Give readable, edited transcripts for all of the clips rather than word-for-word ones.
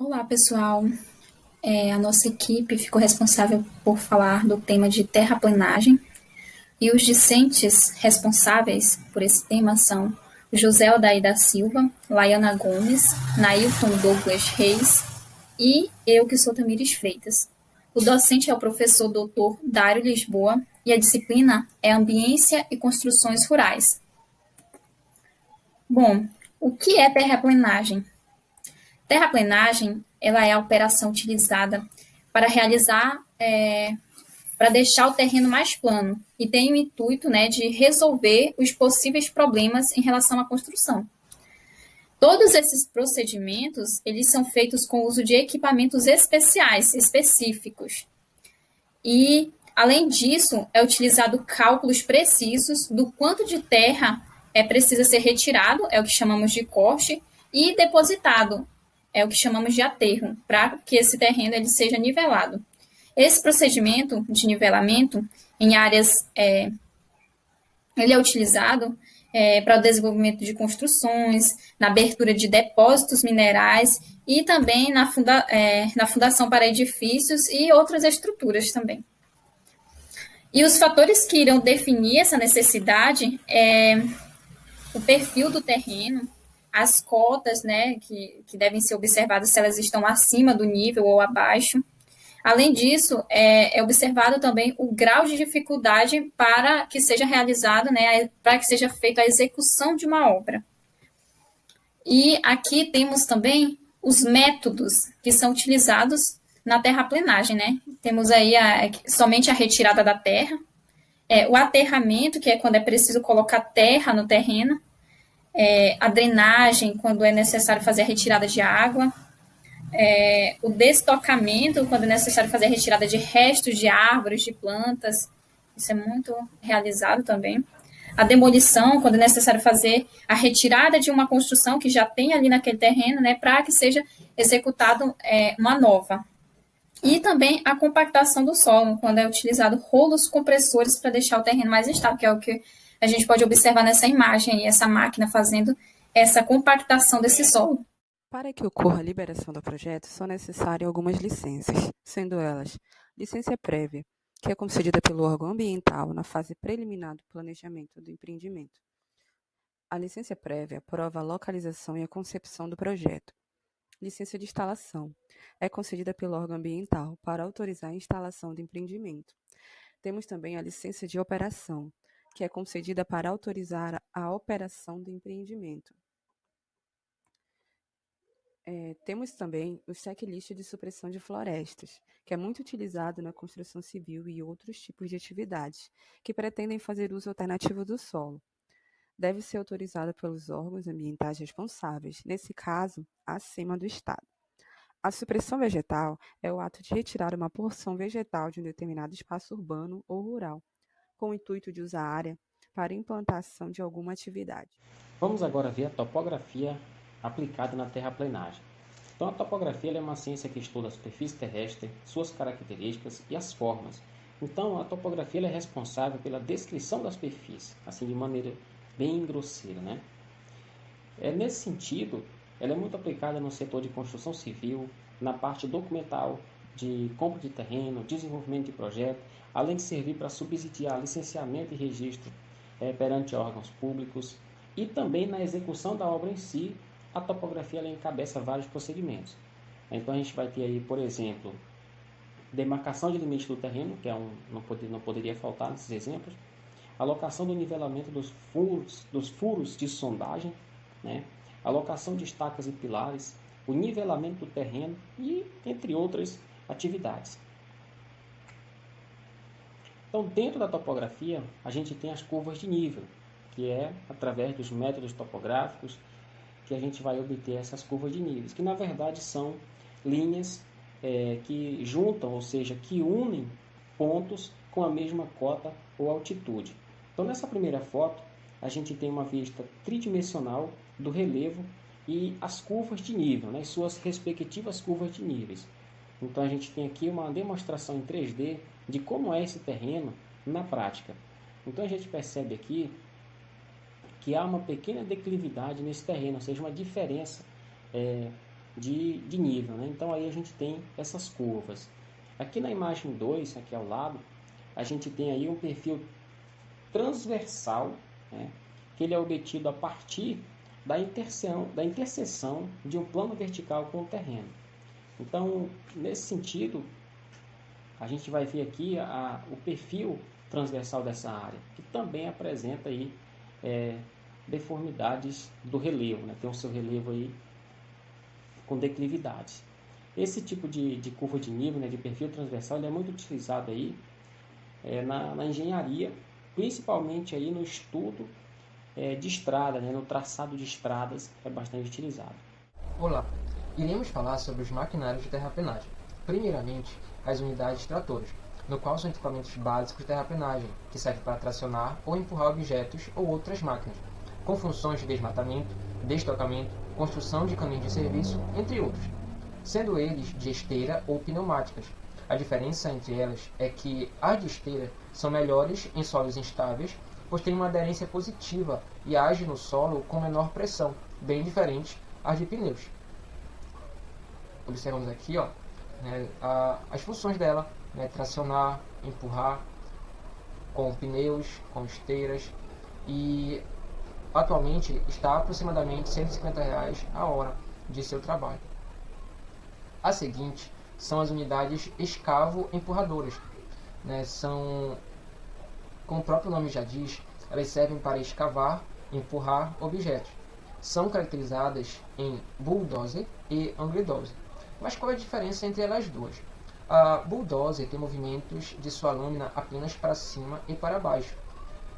Olá, pessoal. A nossa equipe ficou responsável por falar do tema de terraplenagem e os discentes responsáveis por esse tema são José Odair da Silva, Laiana Gomes, Nailton Douglas Reis e eu, que sou Tamires Freitas. O docente é o professor doutor Dário Lisboa e a disciplina é Ambiência e Construções Rurais. Bom, o que é terraplenagem? Terraplenagem, ela é a operação utilizada para para deixar o terreno mais plano e tem o intuito, né, de resolver os possíveis problemas em relação à construção. Todos esses procedimentos, eles são feitos com o uso de equipamentos especiais, específicos. E, além disso, é utilizado cálculos precisos do quanto de terra precisa ser retirado, é o que chamamos de corte, e depositado, é o que chamamos de aterro, para que esse terreno ele seja nivelado. Esse procedimento de nivelamento em áreas, ele é utilizado para o desenvolvimento de construções, na abertura de depósitos minerais e também na fundação para edifícios e outras estruturas também. E os fatores que irão definir essa necessidade é o perfil do terreno, as cotas, né, que devem ser observadas se elas estão acima do nível ou abaixo. Além disso, é observado também o grau de dificuldade para que seja realizado, né, para que seja feita a execução de uma obra. E aqui temos também os métodos que são utilizados na terraplenagem, né? Temos aí somente a retirada da terra, o aterramento, que é quando é preciso colocar terra no terreno, a drenagem, quando é necessário fazer a retirada de água, o destocamento, quando é necessário fazer a retirada de restos de árvores, de plantas, isso é muito realizado também. A demolição, quando é necessário fazer a retirada de uma construção que já tem ali naquele terreno, né, para que seja executado uma nova. E também a compactação do solo, quando é utilizado rolos compressores para deixar o terreno mais estável, que é o que a gente pode observar nessa imagem aí, essa máquina fazendo essa compactação desse solo. Para que ocorra a liberação do projeto, são necessárias algumas licenças, sendo elas licença prévia, que é concedida pelo órgão ambiental na fase preliminar do planejamento do empreendimento. A licença prévia aprova a localização e a concepção do projeto. Licença de instalação é concedida pelo órgão ambiental para autorizar a instalação do empreendimento. Temos também a licença de operação, que é concedida para autorizar a operação do empreendimento. Temos também o checklist de supressão de florestas, que é muito utilizado na construção civil e outros tipos de atividades que pretendem fazer uso alternativo do solo. Deve ser autorizado pelos órgãos ambientais responsáveis, nesse caso, acima do Estado. A supressão vegetal é o ato de retirar uma porção vegetal de um determinado espaço urbano ou rural, com o intuito de usar a área para implantação de alguma atividade. Vamos agora ver a topografia aplicada na terraplenagem. Então, a topografia é uma ciência que estuda a superfície terrestre, suas características e as formas. Então, a topografia é responsável pela descrição da superfície, assim de maneira bem grosseira, né? Nesse sentido, ela é muito aplicada no setor de construção civil, na parte documental, de compra de terreno, desenvolvimento de projeto, além de servir para subsidiar licenciamento e registro perante órgãos públicos e também na execução da obra em si, a topografia ela encabeça vários procedimentos. Então a gente vai ter aí, por exemplo, demarcação de limite do terreno, que não poderia faltar nesses exemplos, alocação do nivelamento dos furos de sondagem, né? Alocação de estacas e pilares, o nivelamento do terreno e entre outras atividades. Então, dentro da topografia, a gente tem as curvas de nível, que é através dos métodos topográficos que a gente vai obter essas curvas de níveis, que na verdade são linhas que juntam, ou seja, que unem pontos com a mesma cota ou altitude. Então, nessa primeira foto, a gente tem uma vista tridimensional do relevo e as curvas de nível, né, suas respectivas curvas de níveis. Então, a gente tem aqui uma demonstração em 3D de como é esse terreno na prática. Então, a gente percebe aqui que há uma pequena declividade nesse terreno, ou seja, uma diferença de nível, né? Então aí a gente tem essas curvas. Aqui na imagem 2, aqui ao lado, a gente tem aí um perfil transversal, né, que ele é obtido a partir da interseção de um plano vertical com o terreno. Então, nesse sentido, a gente vai ver aqui o perfil transversal dessa área, que também apresenta aí deformidades do relevo, né? Tem o seu relevo aí com declividades. Esse tipo de curva de nível, né, de perfil transversal, ele é muito utilizado aí na engenharia, principalmente aí no estudo de estrada, né, no traçado de estradas, é bastante utilizado. Olá, iremos falar sobre os maquinários de terraplenagem. Primeiramente, as unidades tratoras, no qual são equipamentos básicos de terraplenagem, que servem para tracionar ou empurrar objetos ou outras máquinas, com funções de desmatamento, destocamento, construção de caminhos de serviço, entre outros, sendo eles de esteira ou pneumáticas. A diferença entre elas é que as de esteira são melhores em solos instáveis, pois têm uma aderência positiva e agem no solo com menor pressão, bem diferente às de pneus. Observamos aqui, né, as funções dela, né, tracionar, empurrar, com pneus, com esteiras, e atualmente está aproximadamente R$ 150 a hora de seu trabalho. A seguinte são as unidades escavo-empurradoras, né, são, como o próprio nome já diz, elas servem para escavar e empurrar objetos. São caracterizadas em bulldozer e angledozer. Mas qual é a diferença entre elas duas? A bulldozer tem movimentos de sua lâmina apenas para cima e para baixo,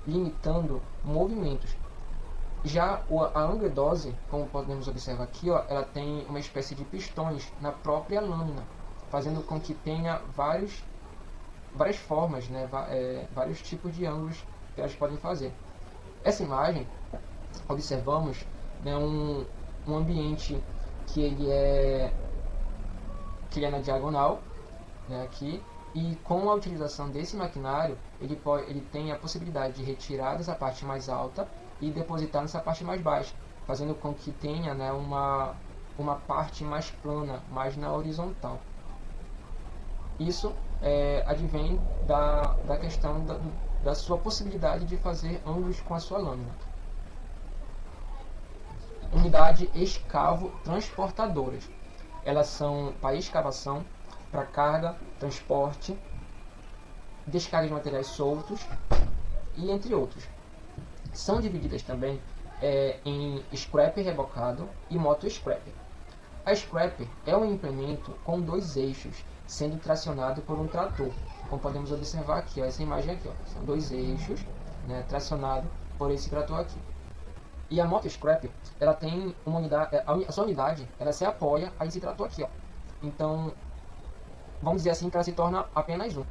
limitando movimentos. Já a angledozer, como podemos observar aqui, ela tem uma espécie de pistões na própria lâmina, fazendo com que tenha várias formas, né, vários tipos de ângulos que elas podem fazer. Essa imagem, observamos, né, um ambiente que ele é na diagonal, né, aqui, e com a utilização desse maquinário, ele tem a possibilidade de retirar dessa parte mais alta e depositar nessa parte mais baixa, fazendo com que tenha, né, uma parte mais plana, mais na horizontal. Isso advém da questão da sua possibilidade de fazer ângulos com a sua lâmina. Unidade escavo-transportadoras. Elas são para escavação, para carga, transporte, descarga de materiais soltos e entre outros. São divididas também em scrapper rebocado e moto scrapper. A scrapper é um implemento com 2 eixos, sendo tracionado por um trator, como podemos observar aqui, essa imagem aqui, são 2 eixos, né, tracionado por esse trator aqui. E a moto scrapper, ela tem uma unidade, a sua unidade, ela se apoia a esse trator aqui, Então, vamos dizer assim que ela se torna apenas um.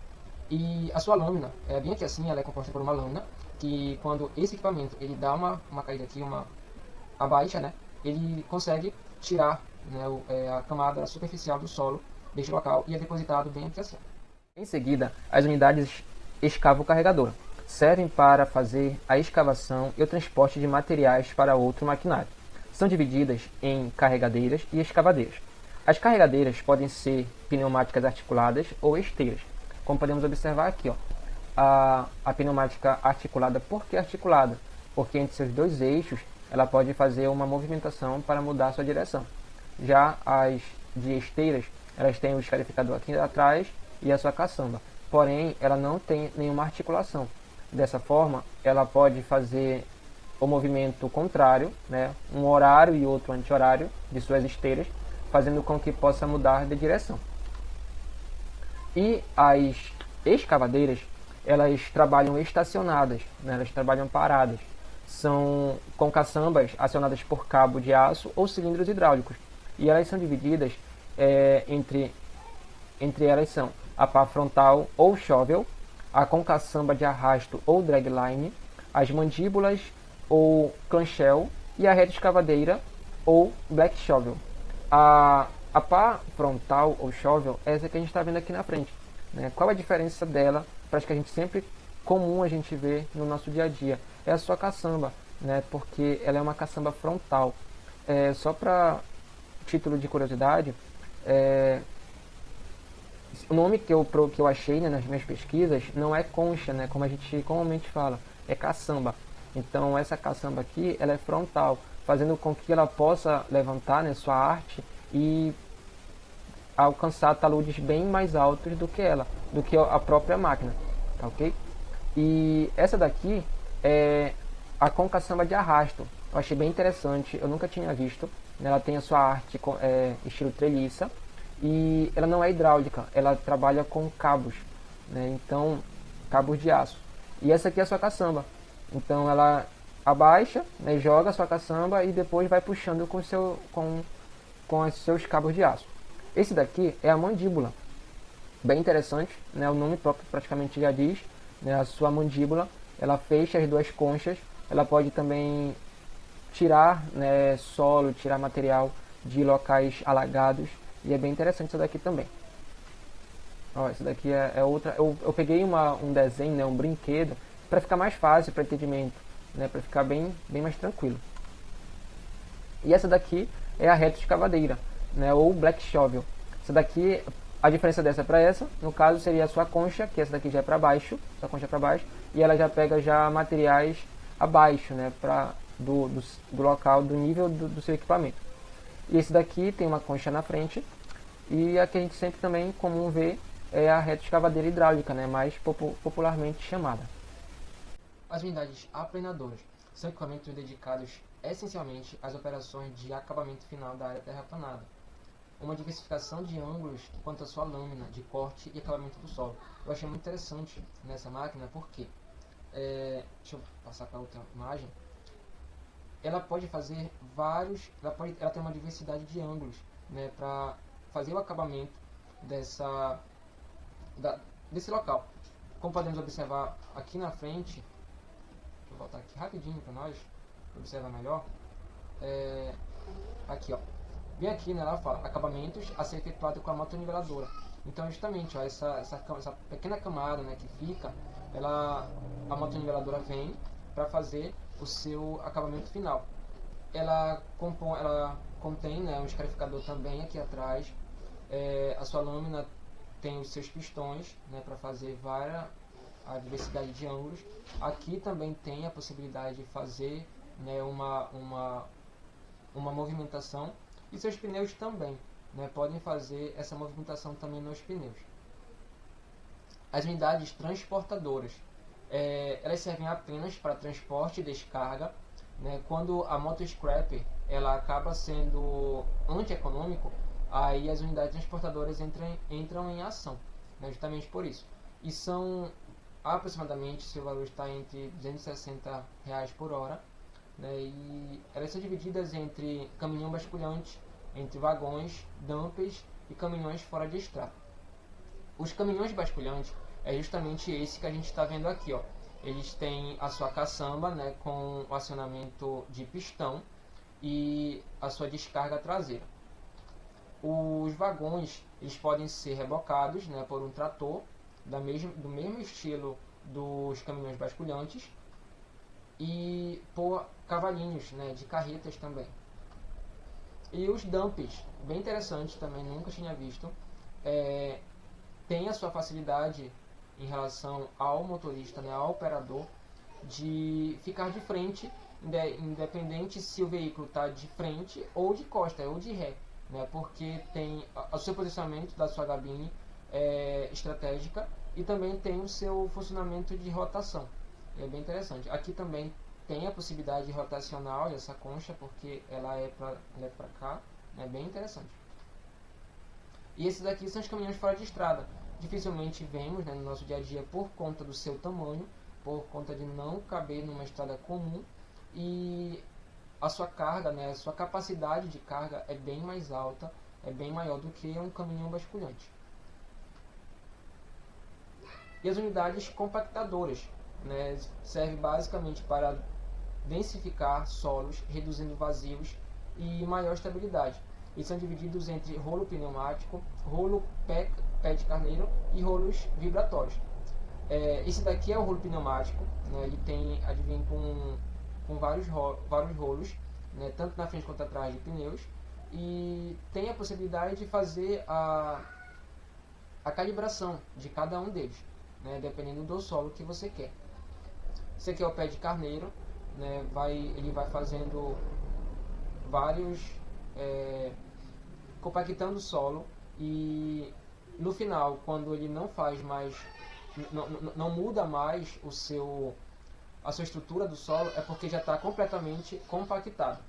E a sua lâmina, bem aqui assim, ela é composta por uma lâmina, que quando esse equipamento ele dá uma caída aqui, uma abaixa, né, ele consegue tirar, né, a camada superficial do solo deste local e é depositado bem aqui assim. Em seguida, as unidades escavo-carregadora servem para fazer a escavação e o transporte de materiais para outro maquinário. São divididas em carregadeiras e escavadeiras. As carregadeiras podem ser pneumáticas articuladas ou esteiras, como podemos observar aqui, a pneumática articulada. Por que articulada? Porque entre seus 2 eixos ela pode fazer uma movimentação para mudar a sua direção. Já as de esteiras, elas têm o escarificador aqui atrás e a sua caçamba, porém ela não tem nenhuma articulação. Dessa forma, ela pode fazer o movimento contrário, né, um horário e outro anti-horário de suas esteiras, fazendo com que possa mudar de direção. E as escavadeiras, elas trabalham estacionadas, né, elas trabalham paradas. São com caçambas acionadas por cabo de aço ou cilindros hidráulicos. E elas são divididas entre elas são a pá frontal ou shovel, a com caçamba de arrasto ou dragline, as mandíbulas ou clamshell e a reta escavadeira ou black shovel. A pá frontal ou shovel é essa que a gente está vendo aqui na frente, né? Qual a diferença dela para as que a gente sempre comum a gente vê no nosso dia a dia? É a sua caçamba, né? Porque ela é uma caçamba frontal. Só para título de curiosidade, o nome que eu achei, né, nas minhas pesquisas não é concha, né, como a gente comumente fala, é caçamba. Então essa caçamba aqui, ela é frontal, fazendo com que ela possa levantar, né, sua arte e alcançar taludes bem mais altos do que a própria máquina, tá ok? E essa daqui é a concaçamba de arrasto. Eu achei bem interessante, eu nunca tinha visto. Ela tem a sua arte estilo treliça e ela não é hidráulica, ela trabalha com cabos, né? Então, cabos de aço. E essa aqui é a sua caçamba. Então ela abaixa, né, joga a sua caçamba e depois vai puxando com os seus cabos de aço. Esse daqui é a mandíbula. Bem interessante, né? O nome próprio praticamente já diz, né? A sua mandíbula, ela fecha as duas conchas. Ela pode também tirar, né, solo, tirar material de locais alagados. E é bem interessante isso daqui também. Ó, essa daqui é outra. Eu peguei um desenho, né, um brinquedo, para ficar mais fácil para entendimento, né, para ficar bem mais tranquilo. E essa daqui é a reto escavadeira, né, ou black shovel. Essa daqui, a diferença dessa para essa, no caso seria a sua concha, que essa daqui já é para baixo, sua concha é para baixo, e ela já pega já materiais abaixo, né, do local, do nível do seu equipamento. E esse daqui tem uma concha na frente, e a que a gente sempre também comum vê é a reto escavadeira hidráulica, né, mais popularmente chamada. As unidades aplanadoras são equipamentos dedicados essencialmente às operações de acabamento final da área terraplanada. Uma diversificação de ângulos quanto à sua lâmina de corte e acabamento do solo. Eu achei muito interessante nessa máquina porque, deixa eu passar para outra imagem, ela pode fazer ela tem uma diversidade de ângulos, né, para fazer o acabamento desse local. Como podemos observar aqui na frente, deixa eu voltar aqui rapidinho para nós observar melhor. Aqui, ó, bem aqui, né, ela fala acabamentos a ser efetuado com a motoniveladora. Então justamente, ó, essa pequena camada, né, que fica, a motoniveladora vem para fazer o seu acabamento final. Ela contém, né, um escarificador também aqui atrás. A sua lâmina tem os seus pistões, né, para fazer a diversidade de ângulos. Aqui também tem a possibilidade de fazer, né, uma movimentação, e seus pneus também, né, podem fazer essa movimentação também nos pneus. As unidades transportadoras, elas servem apenas para transporte e descarga, né? Quando a motoscraper ela acaba sendo antieconômico, aí as unidades transportadoras entram em ação, né, justamente por isso. E são aproximadamente, seu valor está entre R$260 por hora, né, e elas são divididas entre caminhão basculhante, entre vagões, dumpers e caminhões fora de estrada. Os caminhões basculhantes é justamente esse que a gente está vendo aqui, ó. Eles têm a sua caçamba, né, com o acionamento de pistão e a sua descarga traseira. Os vagões eles podem ser rebocados, né, por um trator do mesmo estilo dos caminhões basculhantes e por cavalinhos, né, de carretas também. E os dumpers, bem interessante também, nunca tinha visto, tem a sua facilidade em relação ao motorista, né, ao operador, de ficar de frente, independente se o veículo está de frente ou de costa, ou de ré, né, porque tem o seu posicionamento da sua cabine estratégica e também tem o seu funcionamento de rotação. É bem interessante. Aqui também tem a possibilidade rotacional dessa concha, porque ela é para cá, é bem interessante. E esses aqui são os caminhões fora de estrada. Dificilmente vemos, né, no nosso dia a dia por conta do seu tamanho, por conta de não caber numa estrada comum, e a sua carga, né, a sua capacidade de carga é bem mais alta, é bem maior do que um caminhão basculhante. E as unidades compactadoras, né, servem basicamente para densificar solos, reduzindo vazios e maior estabilidade. Eles são divididos entre rolo pneumático, rolo pé de carneiro e rolos vibratórios. Esse daqui é o rolo pneumático, né, ele advém com vários rolos, né, tanto na frente quanto atrás de pneus, e tem a possibilidade de fazer a calibração de cada um deles, né, dependendo do solo que você quer. Esse aqui é o pé de carneiro, né, ele vai fazendo vários, compactando o solo, e no final, quando ele não faz mais, não muda mais a sua estrutura do solo, é porque já está completamente compactado.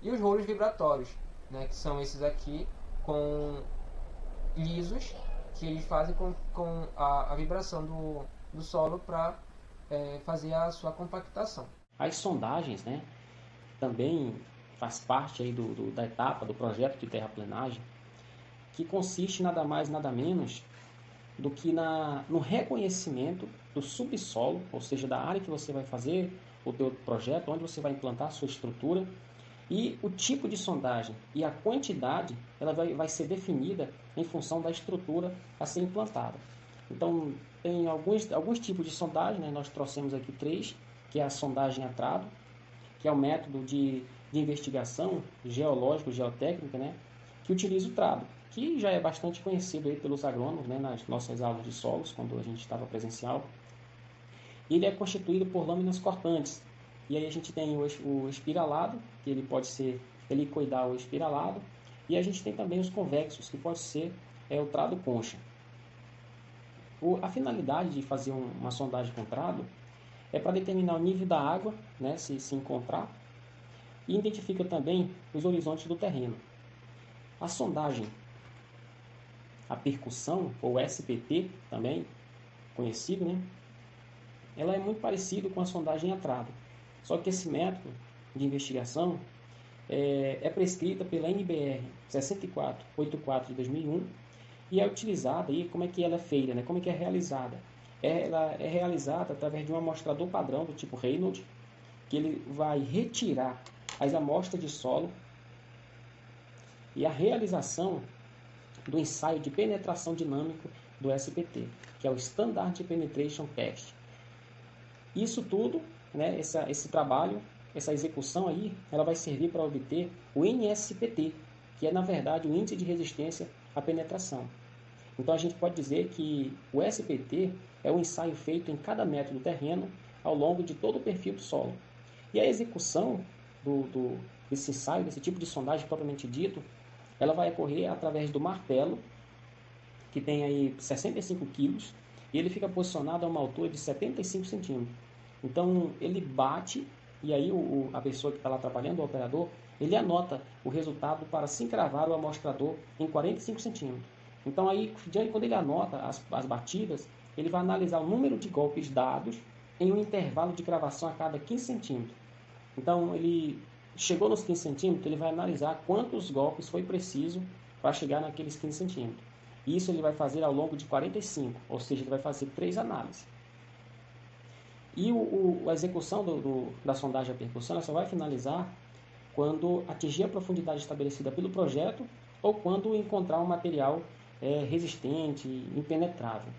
E os rolos vibratórios, né, que são esses aqui, lisos, que eles fazem com a vibração do solo para fazer a sua compactação. As sondagens, né, também faz parte aí da etapa do projeto de terraplenagem, que consiste nada mais nada menos do que no reconhecimento do subsolo, ou seja, da área que você vai fazer o teu projeto, onde você vai implantar a sua estrutura, e o tipo de sondagem e a quantidade ela vai ser definida em função da estrutura a ser implantada. Então, tem alguns tipos de sondagem, né? Nós trouxemos aqui 3, que é a sondagem a trado, que é o método de investigação geológico-geotécnica, né? Que utiliza o trado, que já é bastante conhecido aí pelos agrônomos, né? Nas nossas aulas de solos, quando a gente estava presencial. Ele é constituído por lâminas cortantes. E aí a gente tem o espiralado, que ele pode ser helicoidal ou espiralado, e a gente tem também os convexos, que pode ser o trado concha. A finalidade de fazer uma sondagem com trado é para determinar o nível da água, né, se encontrar, e identifica também os horizontes do terreno. A sondagem, a percussão, ou SPT também, conhecido, né, ela é muito parecida com a sondagem a trado. Só que esse método de investigação é prescrita pela NBR 6484 de 2001 e é utilizada, e como é que ela é feita, né? Como é que é realizada? Ela é realizada através de um amostrador padrão do tipo Reynolds, que ele vai retirar as amostras de solo, e a realização do ensaio de penetração dinâmico do SPT, que é o Standard Penetration Test. Isso tudo, né, esse trabalho, essa execução aí, ela vai servir para obter o NSPT, que é na verdade o índice de resistência à penetração. Então a gente pode dizer que o SPT é um ensaio feito em cada metro do terreno ao longo de todo o perfil do solo. E a execução desse ensaio, desse tipo de sondagem propriamente dito, ela vai ocorrer através do martelo, que tem aí 65 quilos, e ele fica posicionado a uma altura de 75 centímetros. Então ele bate, e aí a pessoa que está lá trabalhando, o operador, ele anota o resultado para se encravar o amostrador em 45 centímetros. Então aí, quando ele anota as batidas, ele vai analisar o número de golpes dados em um intervalo de gravação a cada 15 centímetros. Então ele chegou nos 15 centímetros, ele vai analisar quantos golpes foi preciso para chegar naqueles 15 centímetros. Isso ele vai fazer ao longo de 45, ou seja, ele vai fazer 3 análises. E a execução da sondagem à percussão ela só vai finalizar quando atingir a profundidade estabelecida pelo projeto ou quando encontrar um material resistente, impenetrável.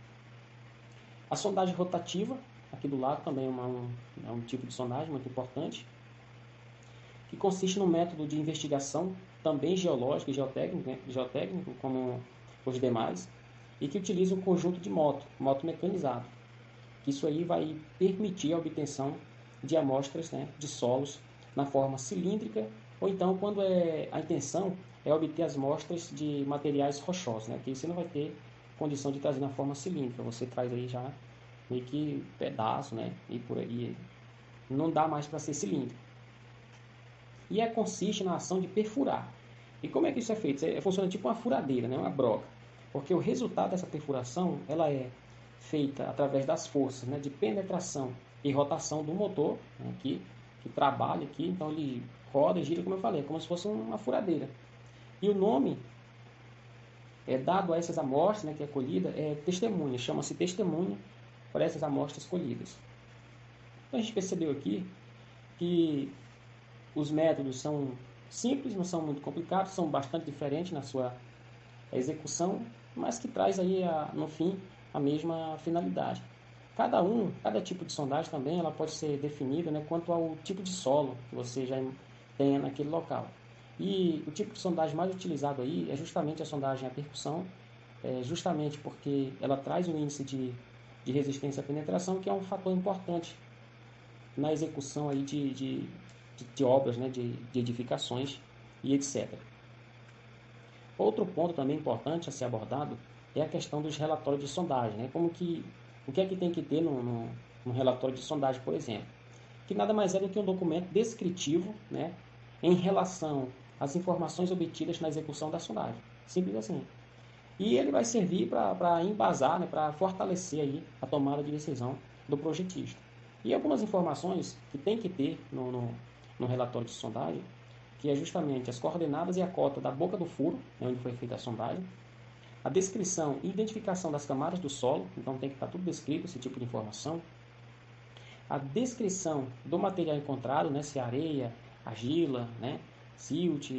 A sondagem rotativa, aqui do lado, também é um tipo de sondagem muito importante, que consiste no método de investigação também geológico e geotécnico, como os demais, e que utiliza um conjunto de moto mecanizado. Isso aí vai permitir a obtenção de amostras, né, de solos na forma cilíndrica, ou então quando a intenção é obter as amostras de materiais rochosos, né, que você não vai ter condição de trazer na forma cilíndrica, você traz aí já meio que pedaço, né, e por aí não dá mais para ser cilíndrico. E consiste na ação de perfurar. E como é que isso é feito? Funciona tipo uma furadeira, né, uma broca, porque o resultado dessa perfuração ela é feita através das forças, né, de penetração e rotação do motor, né, que trabalha aqui, então ele roda e gira, como eu falei, como se fosse uma furadeira. E o nome dado a essas amostras, né, que é colhida, é testemunha, chama-se testemunha para essas amostras colhidas. Então a gente percebeu aqui que os métodos são simples, não são muito complicados, são bastante diferentes na sua execução, mas que traz aí no fim a mesma finalidade. Cada tipo de sondagem também ela pode ser definida, né, quanto ao tipo de solo que você já tenha naquele local. E o tipo de sondagem mais utilizado aí é justamente a sondagem à percussão, justamente porque ela traz um índice de resistência à penetração, que é um fator importante na execução aí de obras, né, de edificações e etc. Outro ponto também importante a ser abordado é a questão dos relatórios de sondagem, né? O que é que tem que ter no relatório de sondagem, por exemplo? Que nada mais é do que um documento descritivo, né, em relação às informações obtidas na execução da sondagem. Simples assim. E ele vai servir para embasar, né, para fortalecer aí a tomada de decisão do projetista. E algumas informações que tem que ter no relatório de sondagem, que é justamente as coordenadas e a cota da boca do furo, né, onde foi feita a sondagem, a descrição e identificação das camadas do solo, então tem que estar tudo descrito, esse tipo de informação, a descrição do material encontrado, né, se é areia, argila, né, silt,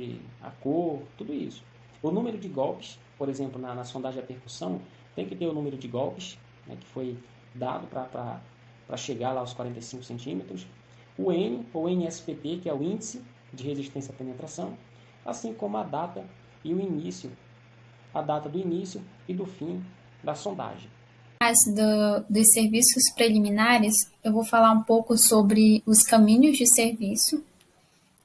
a cor, tudo isso. O número de golpes, por exemplo, na sondagem da percussão, tem que ter o número de golpes, né, que foi dado para chegar lá aos 45 centímetros. O N, ou NSPP, que é o índice de resistência à penetração, assim como a data e o início, a data do início e do fim da sondagem. Dos serviços preliminares, eu vou falar um pouco sobre os caminhos de serviço,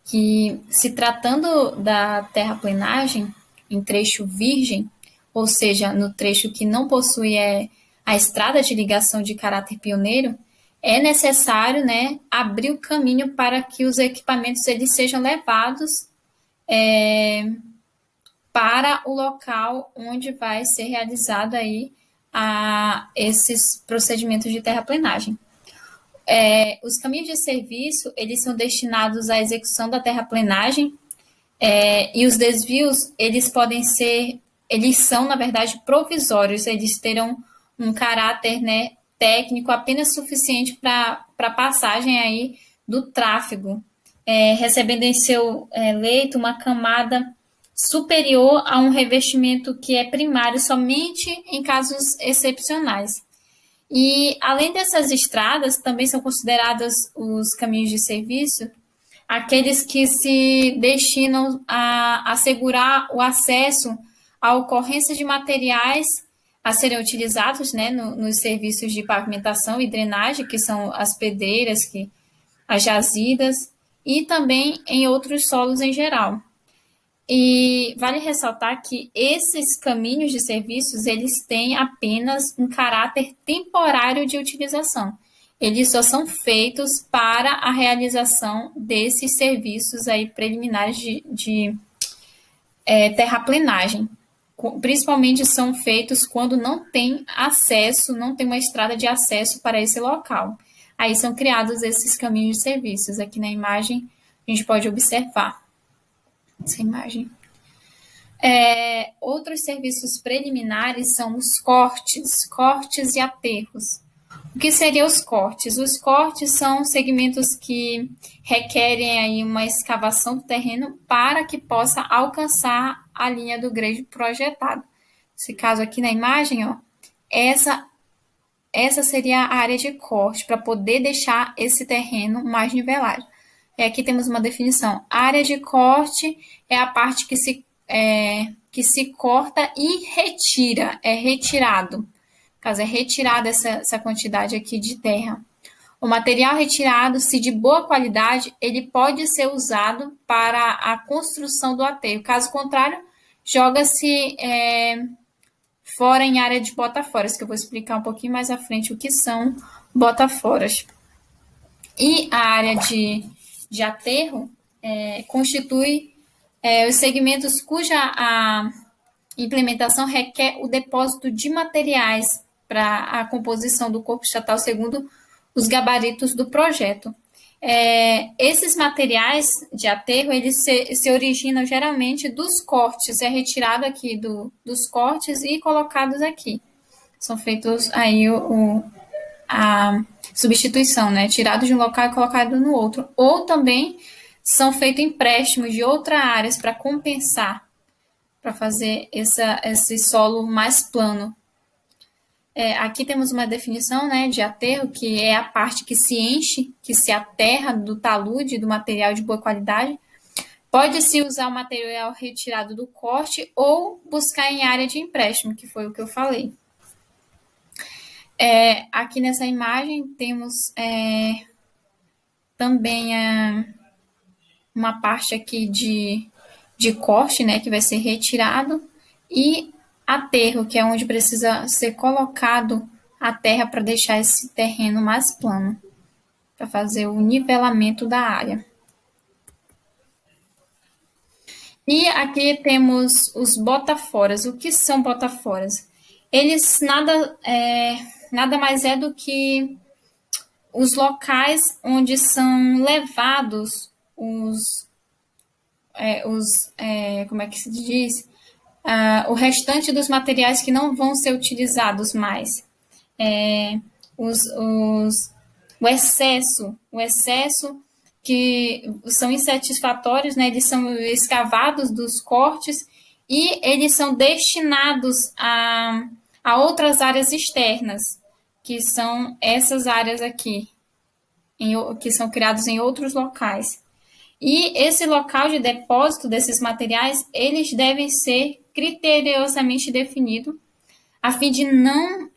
que, se tratando da terraplenagem em trecho virgem, ou seja, no trecho que não possui a estrada de ligação de caráter pioneiro, é necessário, né, abrir o caminho para que os equipamentos eles sejam levados para o local onde vai ser realizado aí esses procedimentos de terraplenagem. Os caminhos de serviço, eles são destinados à execução da terraplenagem, e os desvios, eles são, na verdade, provisórios, eles terão um caráter, né, técnico apenas suficiente para passagem aí do tráfego, recebendo em seu leito uma camada superior a um revestimento que é primário somente em casos excepcionais. E, além dessas estradas, também são considerados os caminhos de serviço aqueles que se destinam a assegurar o acesso à ocorrência de materiais a serem utilizados, né, nos serviços de pavimentação e drenagem, que são as pedreiras, as jazidas, e também em outros solos em geral. E vale ressaltar que esses caminhos de serviços, eles têm apenas um caráter temporário de utilização. Eles só são feitos para a realização desses serviços aí preliminares de terraplenagem. Principalmente são feitos quando não tem acesso, não tem uma estrada de acesso para esse local. Aí são criados esses caminhos de serviços. Aqui na imagem a gente pode observar essa imagem. Outros serviços preliminares são os cortes e aterros. O que seriam os cortes? Os cortes são segmentos que requerem aí uma escavação do terreno para que possa alcançar a linha do grade projetado. Nesse caso aqui na imagem, ó, essa seria a área de corte, para poder deixar esse terreno mais nivelado. E aqui temos uma definição. A área de corte é a parte que se corta e retira, é retirado. No caso, é retirada essa quantidade aqui de terra. O material retirado, se de boa qualidade, ele pode ser usado para a construção do aterro. Caso contrário, joga-se fora em área de botaforas, que eu vou explicar um pouquinho mais à frente o que são botaforas. E a área de aterro constitui os segmentos cuja a implementação requer o depósito de materiais para a composição do corpo estatal segundo os gabaritos do projeto. Esses materiais de aterro, eles se originam geralmente dos cortes, é retirado aqui dos cortes e colocados aqui. São feitos aí a substituição, né? Tirado de um local e colocado no outro. Ou também são feitos empréstimos de outras áreas para compensar, para fazer esse solo mais plano. Aqui temos uma definição, né, de aterro, que é a parte que se enche, que se aterra do talude, do material de boa qualidade, Pode-se usar o material retirado do corte ou buscar em área de empréstimo, que foi o que eu falei. Aqui nessa imagem temos também uma parte aqui de corte, né, que vai ser retirado, e aterro, que é onde precisa ser colocado a terra para deixar esse terreno mais plano, para fazer o nivelamento da área. E aqui temos os botaforas. O que são botaforas? Eles nada mais é do que os locais onde são levados como é que se diz? O restante dos materiais que não vão ser utilizados mais. O excesso que são insatisfatórios, né? Eles são escavados dos cortes e eles são destinados a outras áreas externas, que são essas áreas aqui, que são criados em outros locais. E esse local de depósito desses materiais, eles devem ser criteriosamente definidos, a fim de não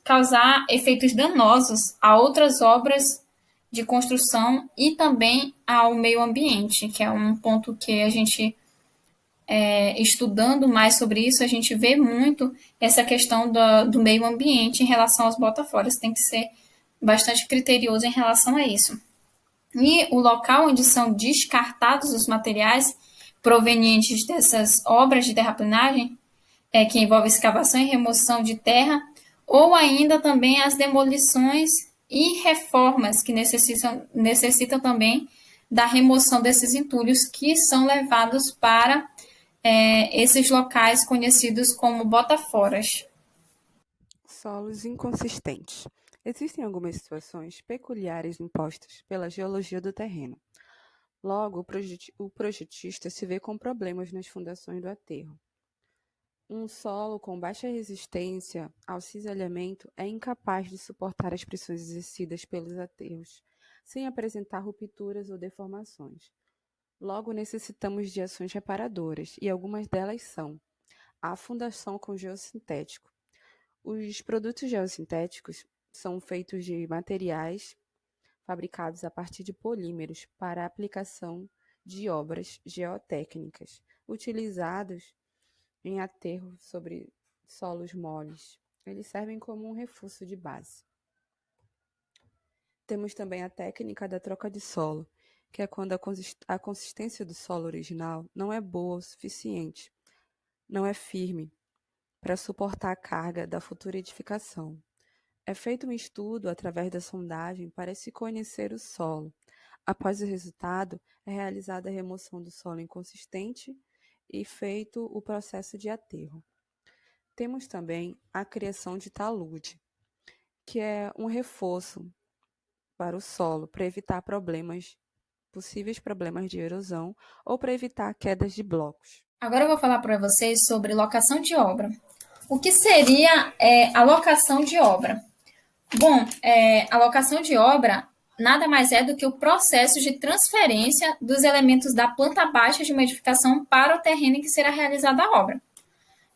causar efeitos danosos a outras obras de construção e também ao meio ambiente, que é um ponto que a gente, estudando mais sobre isso, a gente vê muito essa questão do meio ambiente em relação aos botaforas. Tem que ser bastante criterioso em relação a isso. E o local onde são descartados os materiais provenientes dessas obras de terraplenagem, que envolve escavação e remoção de terra, ou ainda também as demolições e reformas que necessitam também da remoção desses entulhos que são levados para esses locais conhecidos como botaforas. Solos inconsistentes. Existem algumas situações peculiares impostas pela geologia do terreno. Logo, o projetista se vê com problemas nas fundações do aterro. Um solo com baixa resistência ao cisalhamento é incapaz de suportar as pressões exercidas pelos aterros, sem apresentar rupturas ou deformações. Logo, necessitamos de ações reparadoras, e algumas delas são a fundação com geossintético. Os produtos geossintéticos são feitos de materiais fabricados a partir de polímeros para a aplicação de obras geotécnicas, utilizados em aterro sobre solos moles. Eles servem como um reforço de base. Temos também a técnica da troca de solo, que é quando a consistência do solo original não é boa o suficiente, não é firme, para suportar a carga da futura edificação. É feito um estudo através da sondagem para se conhecer o solo. Após o resultado, é realizada a remoção do solo inconsistente e feito o processo de aterro. Temos também a criação de talude, que é um reforço para o solo para evitar possíveis problemas de erosão ou para evitar quedas de blocos. Agora eu vou falar para vocês sobre locação de obra. O que seria a locação de obra? Bom, a locação de obra nada mais é do que o processo de transferência dos elementos da planta baixa de uma edificação para o terreno em que será realizada a obra.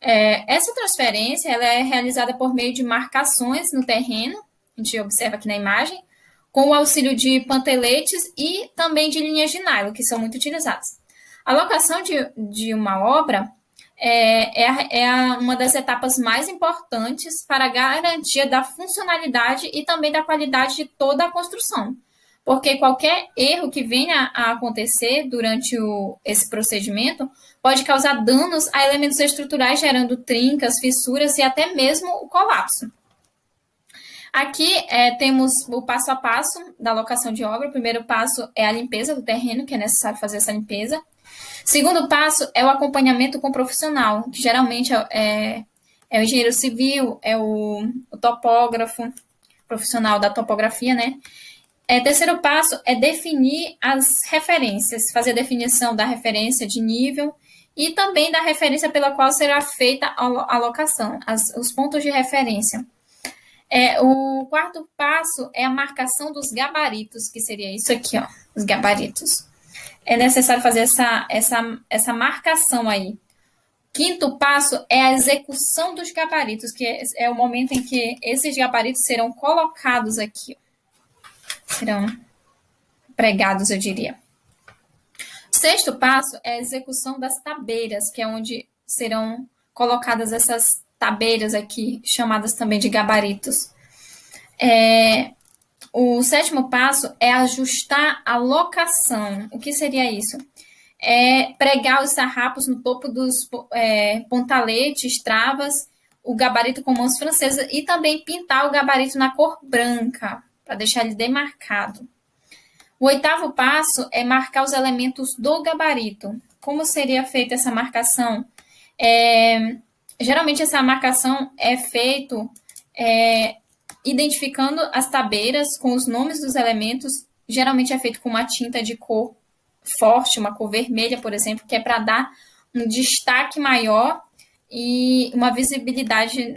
Essa transferência ela é realizada por meio de marcações no terreno, a gente observa aqui na imagem, com o auxílio de panteletes e também de linhas de nylon, que são muito utilizadas. A locação de uma obra uma das etapas mais importantes para a garantia da funcionalidade e também da qualidade de toda a construção. Porque qualquer erro que venha a acontecer durante esse procedimento pode causar danos a elementos estruturais, gerando trincas, fissuras e até mesmo o colapso. Aqui temos o passo a passo da locação de obra. O primeiro passo é a limpeza do terreno, que é necessário fazer essa limpeza. Segundo passo é o acompanhamento com o profissional, que geralmente é o engenheiro civil, é o topógrafo, profissional da topografia, né? Terceiro passo é definir as referências, fazer a definição da referência de nível e também da referência pela qual será feita a locação, os pontos de referência. O quarto passo é a marcação dos gabaritos, que seria isso aqui, ó, os gabaritos. é necessário fazer essa marcação aí. Quinto passo é a execução dos gabaritos, que é o momento em que esses gabaritos serão colocados aqui. Serão pregados, eu diria. O sexto passo é a execução das tabeiras, que é onde serão colocadas essas tabeiras aqui, chamadas também de gabaritos. O sétimo passo é ajustar a locação. O que seria isso? É pregar os sarrapos no topo dos pontaletes, travas, o gabarito com mãos francesas e também pintar o gabarito na cor branca, para deixar ele demarcado. O oitavo passo é marcar os elementos do gabarito. Como seria feita essa marcação? Geralmente essa marcação é feita identificando as tabeiras com os nomes dos elementos. Geralmente é feito com uma tinta de cor forte, uma cor vermelha, por exemplo, que é para dar um destaque maior e uma visibilidade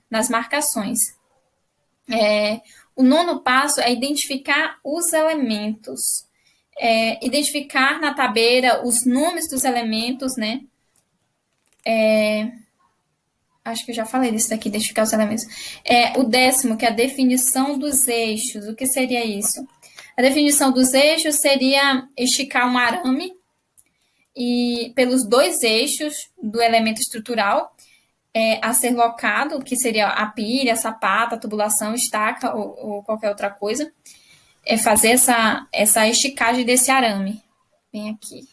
nas marcações. O nono passo é identificar os elementos. Identificar na tabeira os nomes dos elementos, né? Acho que eu já falei disso daqui, identificar os elementos. O décimo, que é a definição dos eixos. O que seria isso? A definição dos eixos seria esticar um arame e pelos dois eixos do elemento estrutural a ser locado, que seria a pilha, a sapata, a tubulação, estaca ou qualquer outra coisa. Fazer essa esticagem desse arame. Bem aqui.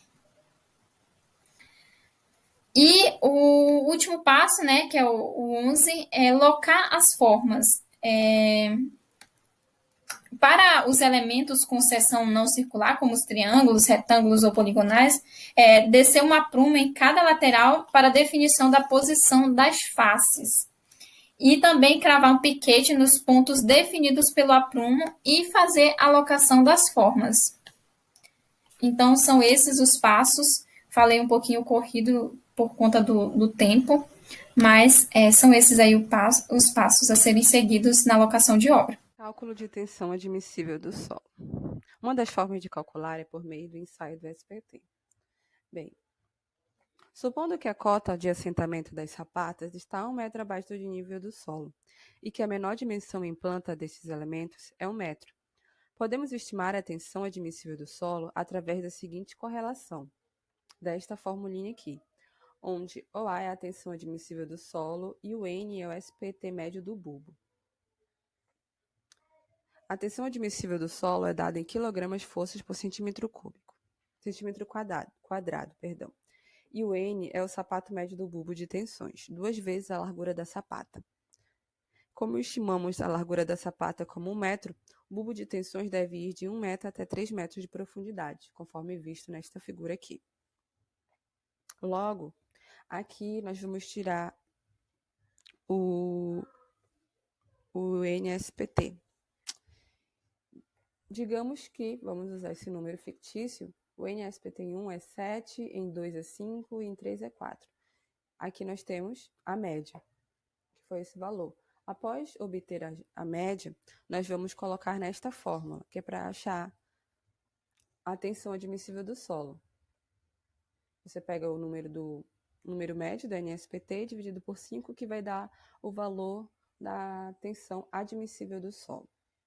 E o último passo, né, que é o 11, é locar as formas. Para os elementos com seção não circular, como os triângulos, retângulos ou poligonais, descer uma pruma em cada lateral para definição da posição das faces. E também cravar um piquete nos pontos definidos pelo aprumo e fazer a locação das formas. Então, são esses os passos. Falei um pouquinho corrido por conta do tempo, mas são esses aí os passos a serem seguidos na locação de obra. Cálculo de tensão admissível do solo. Uma das formas de calcular é por meio do ensaio do SPT. Bem, supondo que a cota de assentamento das sapatas está a 1 metro abaixo do nível do solo e que a menor dimensão em planta desses elementos é 1 metro, podemos estimar a tensão admissível do solo através da seguinte correlação, desta formulinha aqui, onde o A é a tensão admissível do solo e o N é o SPT médio do bulbo. A tensão admissível do solo é dada em quilogramas forças por centímetro quadrado, e o N é o sapato médio do bulbo de tensões, 2 vezes a largura da sapata. Como estimamos a largura da sapata como 1 metro, o bulbo de tensões deve ir de 1 metro até 3 metros de profundidade, conforme visto nesta figura aqui. Logo, aqui nós vamos tirar o NSPT. Digamos que, vamos usar esse número fictício, o NSPT em 1 é 7, em 2 é 5 e em 3 é 4. Aqui nós temos a média, que foi esse valor. Após obter a média, nós vamos colocar nesta fórmula, que é para achar a tensão admissível do solo. Você pega o número médio do NSPT dividido por 5, que vai dar o valor da tensão admissível do solo.